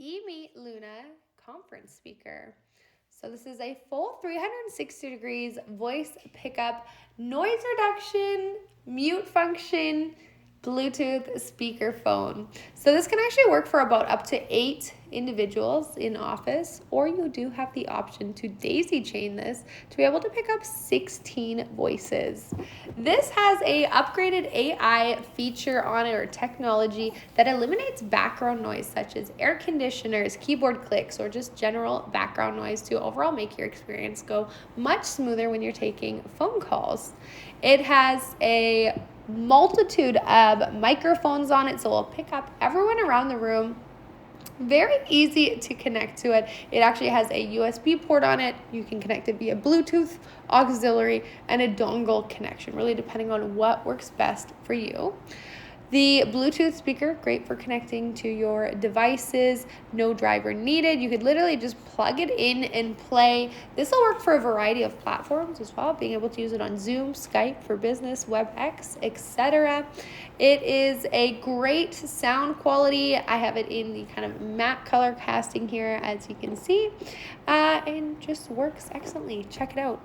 EMEET Luna conference speaker. So this is a full 360 degrees voice pickup, noise reduction, mute function, Bluetooth speakerphone. So this can actually work for about up to 8 individuals in office, or you do have the option to daisy chain this to be able to pick up 16 voices. This has a upgraded AI feature on it, or technology that eliminates background noise such as air conditioners, keyboard clicks, or just general background noise to overall make your experience go much smoother when you're taking phone calls. It has a multitude of microphones on it, so it'll pick up everyone around the room. Very easy to connect to it. It actually has a USB port on it. You can connect it via Bluetooth, auxiliary, and a dongle connection, really depending on what works best for you. The Bluetooth speaker, great for connecting to your devices, no driver needed. You could literally just plug it in and play. This will work for a variety of platforms as well, being able to use it on Zoom, Skype for business, WebEx, etc. It is a great sound quality. I have it in the kind of matte color casting here, as you can see, and just works excellently. Check it out.